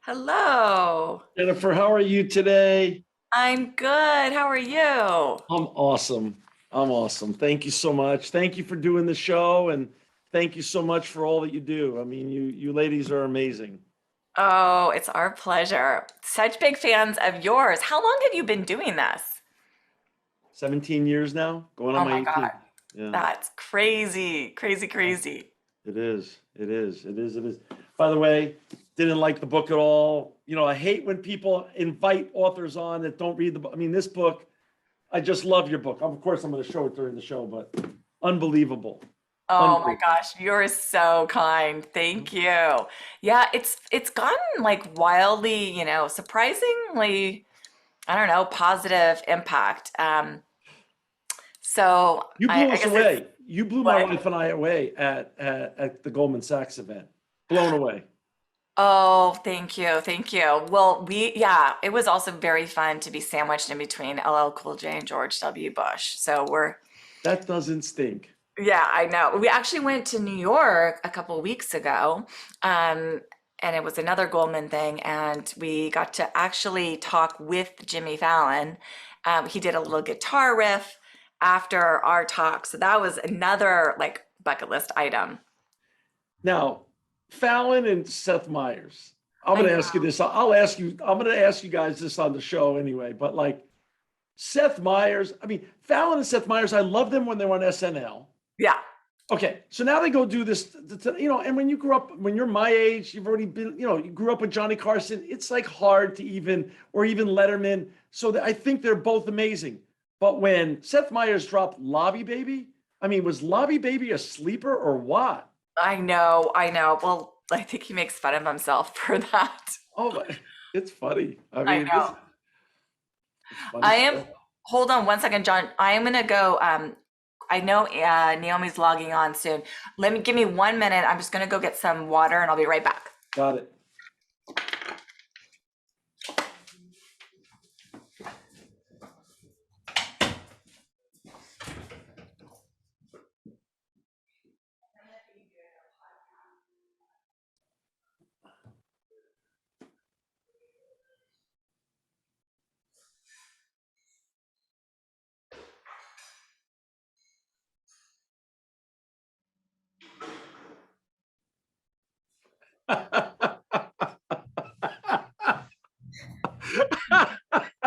Hello. Jennifer, how are you today? I'm good. How are you? I'm awesome. I'm awesome. Thank you so much. Thank you for doing the show and thank you so much for all that you do. I mean, you ladies are amazing. Oh, it's our pleasure. Such big fans of yours. How long have you been doing this? 17 years now, going on Oh my my God. 18th. Yeah, That's crazy. Crazy, crazy. it is. It is. It is. It is. By the way, didn't like the book at all. You know, I hate when people invite authors on that don't read the book. I mean, this book, I just love your book. Of course, I'm going to show it during the show, but unbelievable. Oh my Unbelievable. gosh, you're so kind. Thank you. Yeah, it's gotten like wildly, surprisingly, I don't know, positive impact. So You I, blew I us guess it's away. You blew my what? wife and I away at the Goldman Sachs event. Blown away. Oh, thank you. Thank you. Well, yeah, it was also very fun to be sandwiched in between LL Cool J and George W. Bush. That doesn't stink. Yeah, I know. We actually went to New York a couple weeks ago, um, and it was another Goldman thing, and we got to actually talk with Jimmy Fallon. He did a little guitar riff after our talk, so that was another like bucket list item. Now, Fallon and Seth Meyers. I'm I going to know. ask you this. I'll ask you. I'm going to ask you guys this on the show anyway. But like Seth Meyers, I mean Fallon and Seth Meyers. I love them when they were on SNL. Yeah, Okay, so now they go do this, and when you grew up, when you're my age, you've already been, you grew up with Johnny Carson. It's like hard to or even Letterman. So I think they're both amazing. But when Seth Meyers dropped Lobby Baby, I mean, was Lobby Baby a sleeper or what? I know. I know. Well, I think he makes fun of himself for that. Oh my, it's funny. I I mean, know. it's funny I am, stuff. hold on one second, John. I am gonna go. I know Naomi's logging on soon. Give me 1 minute. I'm just gonna go get some water and I'll be right back. Got it.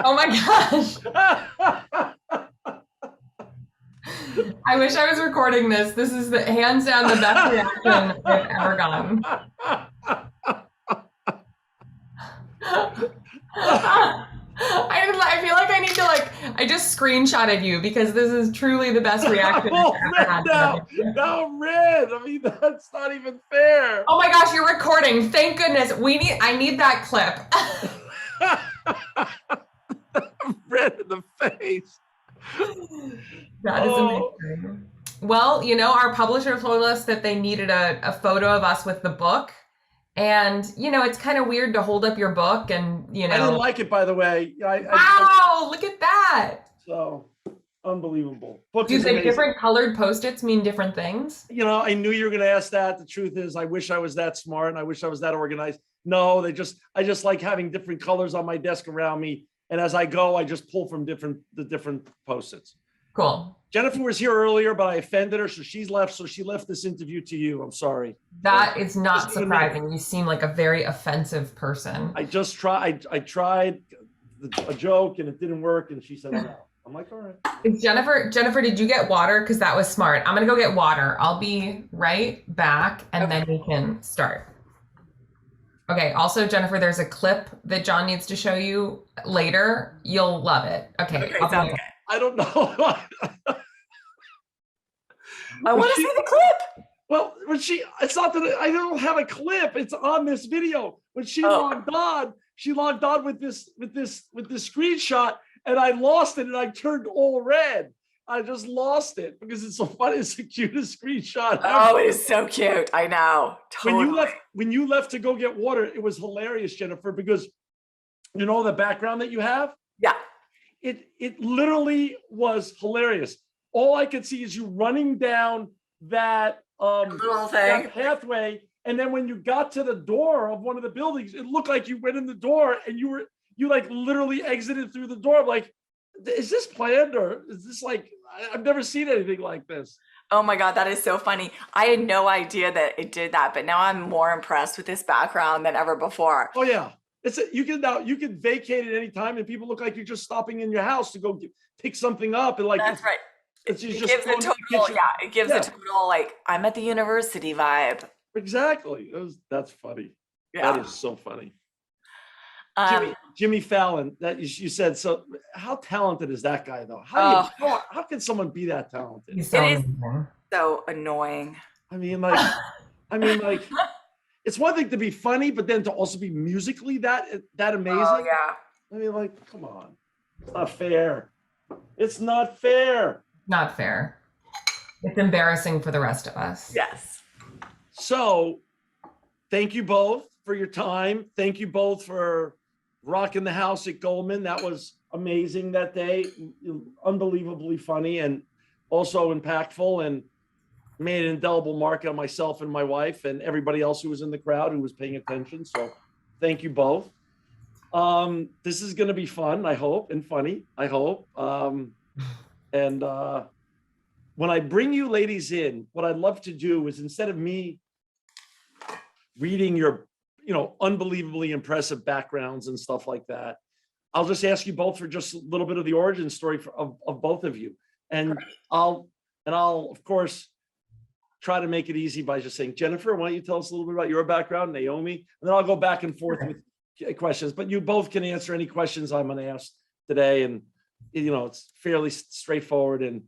Oh my gosh. I wish I was recording this. This is the hands down the best reaction I've ever gotten. I feel like I need to I just screenshotted you because this is truly the best reaction I've ever had. Now I'm red. I mean, that's not even fair. Oh my gosh, you're recording. Thank goodness. I need that clip. Red in the face. That is amazing. Well, our publisher told us that they needed a photo of us with the book. And, it's kind of weird to hold up your book and, I didn't like it, by the way. Wow, look at that. So unbelievable. Book Do is you think amazing. different colored Post-its mean different things? I knew you were going to ask that. The truth is, I wish I was that smart and I wish I was that organized. No, I just like having different colors on my desk around me. And as I go, I just pull from the different Post-its. Cool. Jennifer was here earlier, but I offended her, so she's left. So she left this interview to you. I'm sorry. That is not surprising. You seem like a very offensive person. I tried a joke and it didn't work, and she said, "I'm out." I'm like, all right. Jennifer, did you get water? Because that was smart. I'm gonna go get water. I'll be right back, and then we can start. Okay. Also, Jennifer, there's a clip that John needs to show you later. You'll love it. Okay. Sounds good. I don't know. I want to see the clip. Well, it's not that I don't have a clip. It's on this video. When she logged on with this screenshot, and I lost it, and I turned all red. I just lost it because it's so funny. It's the cutest screenshot ever. Oh, it is so cute. I know. Totally. When you left to go get water, it was hilarious, Jennifer, because the background that you have? Yeah. It literally was hilarious. All I could see is you running down that little thing. that pathway. And then when you got to the door of one of the buildings, it looked like you went in the door and you like literally exited through the door. I'm like, is this planned or is this like, I've never seen anything like this. Oh my God, that is so funny. I had no idea that it did that, but now I'm more impressed with this background than ever before. Oh yeah. You can vacate at any time and people look like you're just stopping in your house to go pick something up. And like, That's right. It gives a total, it gives a total, like, I'm at the university vibe. Exactly. That's funny. Yeah. That is so funny. Jimmy Fallon, that you said. So how talented is that guy though? How can someone be that talented? He's so It is amazing. so annoying. I mean, like, it's one thing to be funny, but then to also be musically that amazing. Oh yeah. I mean, like, come on. It's not fair. It's not fair. Not fair. It's embarrassing for the rest of us. Yes. So thank you both for your time. Thank you both for rocking the house at Goldman. That was amazing that day. Unbelievably funny and also impactful, and made an indelible mark on myself and my wife and everybody else who was in the crowd who was paying attention. So thank you both. This is going to be fun, I hope, and funny, I hope. And when I bring you ladies in, what I'd love to do is, instead of me reading your, unbelievably impressive backgrounds and stuff like that, I'll just ask you both for just a little bit of the origin story of both of you. And I'll of course try to make it easy by just saying, Jennifer, why don't you tell us a little bit about your background, Naomi, and then I'll go back and forth with questions, but you both can answer any questions I'm going to ask today. And, it's fairly straightforward. And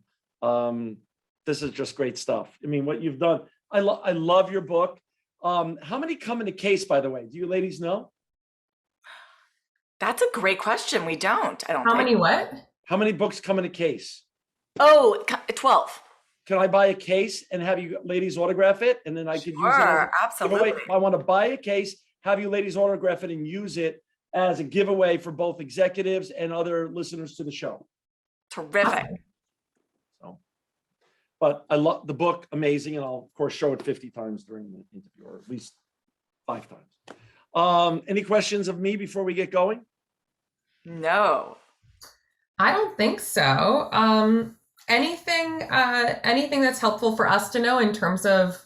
this is just great stuff. I mean, what you've done, I love your book. How many come in a case, by the way? Do you ladies know? That's a great question. We don't. I don't How think. many what? How many books come in a case? Oh, 12. Can I buy a case and have you ladies autograph it? And then I could use it as Sure, a absolutely. giveaway? I want to buy a case, have you ladies autograph it and use it as a giveaway for both executives and other listeners to the show. Terrific. So, but I love the book, amazing. And I'll of course show it 50 times during the interview, or at least 5 times. Any questions of me before we get going? No. I don't think so. Anything that's helpful for us to know in terms of,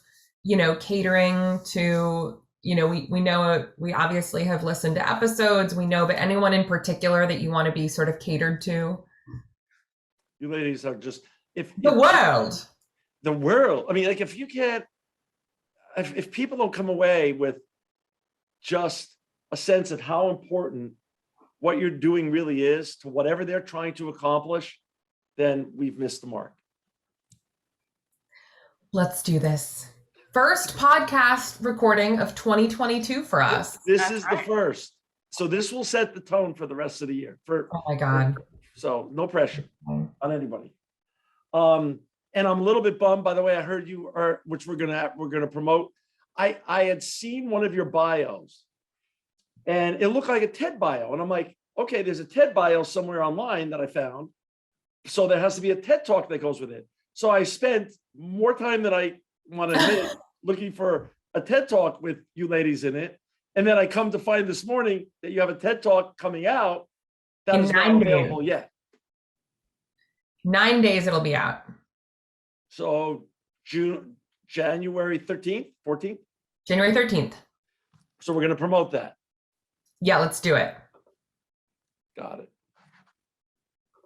catering to, we know, we obviously have listened to episodes, we know, but anyone in particular that you want to be sort of catered to? You ladies are just, The world. I mean, like, if you can't, if people don't come away with just a sense of how important what you're doing really is to whatever they're trying to accomplish, then we've missed the mark. Let's do this. First podcast recording of 2022 for us. This is the first. So this will set the tone for the rest of the year. Oh my God. So no pressure on anybody. And I'm a little bit bummed, by the way, I heard you are, which we're gonna promote. I had seen one of your bios and it looked like a TED bio. And I'm like, okay, there's a TED bio somewhere online that I found. So there has to be a TED talk that goes with it. So I spent more time than I want to admit looking for a TED talk with you ladies in it. And then I come to find this morning that you have a TED talk coming out that is not available yet. 9 days it'll be out. So January 13th, 14th? January 13th. So we're going to promote that. Yeah, let's do it. Got it.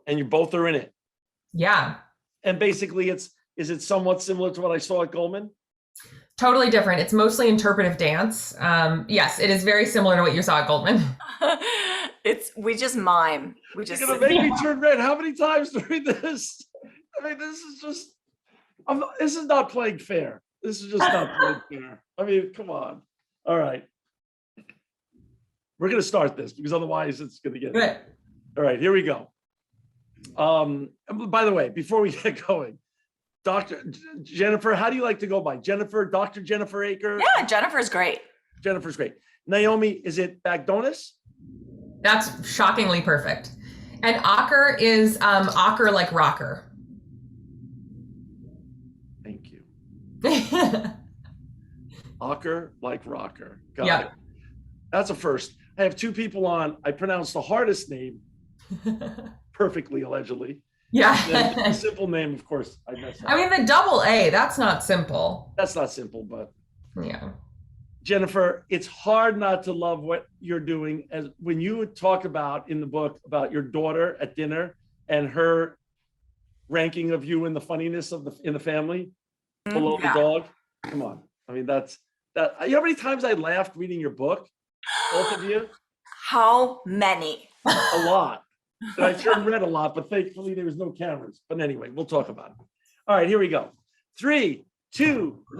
And you both are in it. Yeah. And basically is it somewhat similar to what I saw at Goldman? Totally different. It's mostly interpretive dance. Yes, it is very similar to what you saw at Goldman. We just mime. You're gonna make me turn red. How many times during this? I mean, this is just, this is not playing fair. This is just not playing fair. I mean, come on. All right. We're gonna start this because otherwise it's gonna get good. All right, here we go. By the way, before we get going, Dr. Jennifer, how do you like to go by? Jennifer, Dr. Jennifer Aaker? Yeah, Jennifer's great. Jennifer's great. Naomi, is it Bagdonas? That's shockingly perfect. And Aaker is Aaker like rocker. Thank you. Aaker like rocker. Got Yeah. it. That's a first. I have two people on. I pronounced the hardest name perfectly, allegedly. And Yeah. the simple name, of course, I messed up. I mean, the double A, that's not simple. That's not simple, but Yeah. Jennifer, it's hard not to love what you're doing. As when you talk about in the book about your daughter at dinner and her ranking of you and the funniness of in the family below Yeah. the dog. Come on. I mean, that's that. You know how many times I laughed reading your book? Both of you? How many? A lot. And I sure read a lot, but thankfully there was no cameras. But anyway, we'll talk about it. All right, here we go. 3, 2, 1.